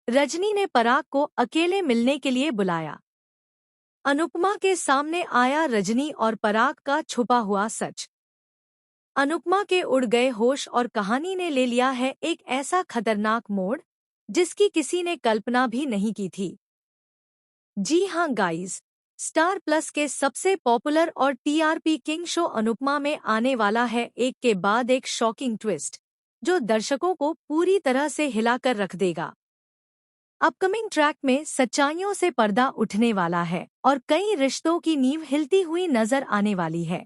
रजनी ने पराग को अकेले मिलने के लिए बुलाया। अनुपमा के सामने आया रजनी और पराग का छुपा हुआ सच। अनुपमा के उड़ गए होश और कहानी ने ले लिया है एक ऐसा खतरनाक मोड़ जिसकी किसी ने कल्पना भी नहीं की थी। जी हाँ गाइस, स्टार प्लस के सबसे पॉपुलर और टीआरपी किंग शो अनुपमा में आने वाला है एक के बाद एक शॉकिंग ट्विस्ट जो दर्शकों को पूरी तरह से हिलाकर रख देगा। अपकमिंग ट्रैक में सच्चाइयों से पर्दा उठने वाला है और कई रिश्तों की नींव हिलती हुई नजर आने वाली है।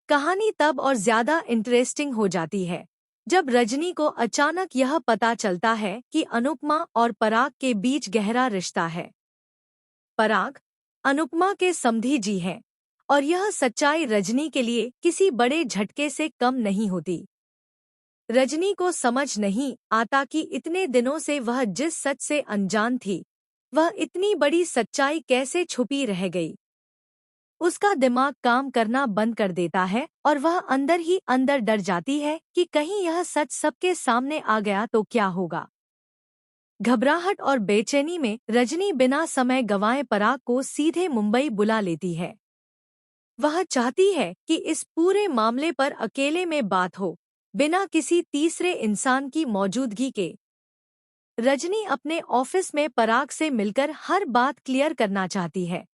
कहानी तब और ज्यादा इंटरेस्टिंग हो जाती है जब रजनी को अचानक यह पता चलता है कि अनुपमा और पराग के बीच गहरा रिश्ता है। पराग अनुपमा के समधी जी हैं और यह सच्चाई रजनी के लिए किसी बड़े झटके से कम नहीं होती। रजनी को समझ नहीं आता कि इतने दिनों से वह जिस सच से अनजान थी वह इतनी बड़ी सच्चाई कैसे छुपी रह गई। उसका दिमाग काम करना बंद कर देता है और वह अंदर ही अंदर डर जाती है कि कहीं यह सच सबके सामने आ गया तो क्या होगा। घबराहट और बेचैनी में रजनी बिना समय गंवाए पराग को सीधे मुंबई बुला लेती है। वह चाहती है कि इस पूरे मामले पर अकेले में बात हो, बिना किसी तीसरे इंसान की मौजूदगी के। रजनी अपने ऑफिस में पराग से मिलकर हर बात क्लियर करना चाहती है,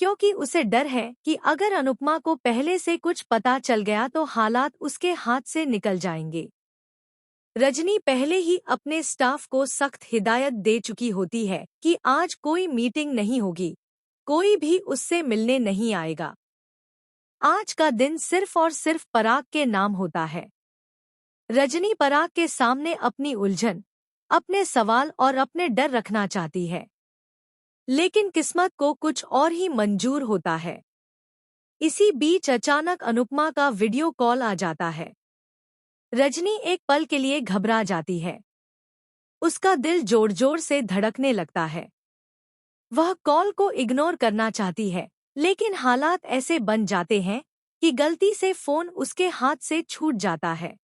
क्योंकि उसे डर है कि अगर अनुपमा को पहले से कुछ पता चल गया तो हालात उसके हाथ से निकल जाएंगे। रजनी पहले ही अपने स्टाफ को सख्त हिदायत दे चुकी होती है कि आज कोई मीटिंग नहीं होगी, कोई भी उससे मिलने नहीं आएगा। आज का दिन सिर्फ और सिर्फ पराग के नाम होता है। रजनी पराग के सामने अपनी उलझन, अपने सवाल और अपने डर रखना चाहती है, लेकिन किस्मत को कुछ और ही मंजूर होता है। इसी बीच अचानक अनुपमा का वीडियो कॉल आ जाता है। रजनी एक पल के लिए घबरा जाती है। उसका दिल जोर जोर से धड़कने लगता है। वह कॉल को इग्नोर करना चाहती है, लेकिन हालात ऐसे बन जाते हैं कि गलती से फोन उसके हाथ से छूट जाता है।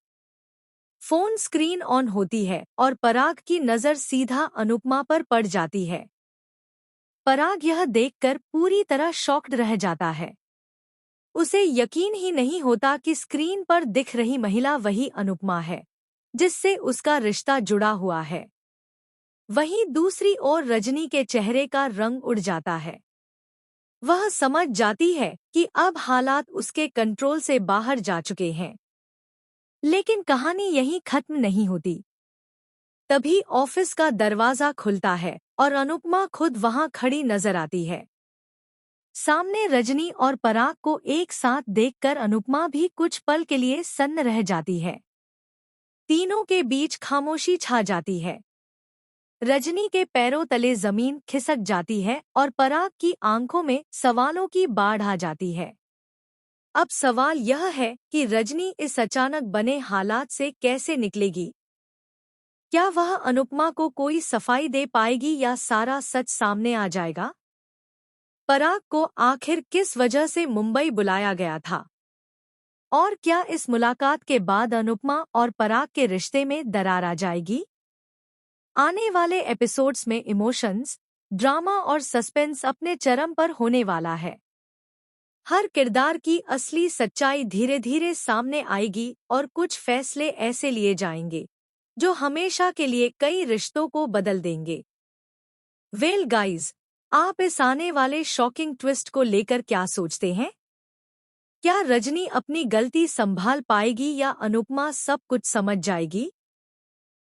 फोन स्क्रीन ऑन होती है और पराग की नज़र सीधा अनुपमा पर पड़ जाती है। पराग यह देखकर पूरी तरह शॉक्ड रह जाता है। उसे यकीन ही नहीं होता कि स्क्रीन पर दिख रही महिला वही अनुपमा है जिससे उसका रिश्ता जुड़ा हुआ है। वहीं दूसरी ओर रजनी के चेहरे का रंग उड़ जाता है। वह समझ जाती है कि अब हालात उसके कंट्रोल से बाहर जा चुके हैं। लेकिन कहानी यहीं खत्म नहीं होती। तभी ऑफिस का दरवाजा खुलता है और अनुपमा खुद वहां खड़ी नजर आती है। सामने रजनी और पराग को एक साथ देखकर अनुपमा भी कुछ पल के लिए सन्न रह जाती है। तीनों के बीच खामोशी छा जाती है। रजनी के पैरों तले जमीन खिसक जाती है और पराग की आंखों में सवालों की बाढ़ आ जाती है। अब सवाल यह है कि रजनी इस अचानक बने हालात से कैसे निकलेगी। क्या वह अनुपमा को कोई सफाई दे पाएगी या सारा सच सामने आ जाएगा? पराग को आखिर किस वजह से मुंबई बुलाया गया था? और क्या इस मुलाकात के बाद अनुपमा और पराग के रिश्ते में दरार आ जाएगी? आने वाले एपिसोड्स में इमोशंस, ड्रामा और सस्पेंस अपने चरम पर होने वाला है। हर किरदार की असली सच्चाई धीरे धीरे सामने आएगी और कुछ फैसले ऐसे लिए जाएंगे जो हमेशा के लिए कई रिश्तों को बदल देंगे। वेल गाइज, आप इस आने वाले शॉकिंग ट्विस्ट को लेकर क्या सोचते हैं? क्या रजनी अपनी गलती संभाल पाएगी या अनुपमा सब कुछ समझ जाएगी?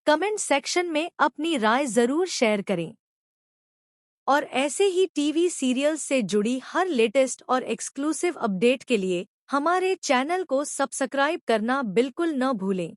कमेंट सेक्शन में अपनी राय जरूर शेयर करें। और ऐसे ही टीवी सीरियल्स से जुड़ी हर लेटेस्ट और एक्सक्लूसिव अपडेट के लिए हमारे चैनल को सब्सक्राइब करना बिल्कुल न भूलें।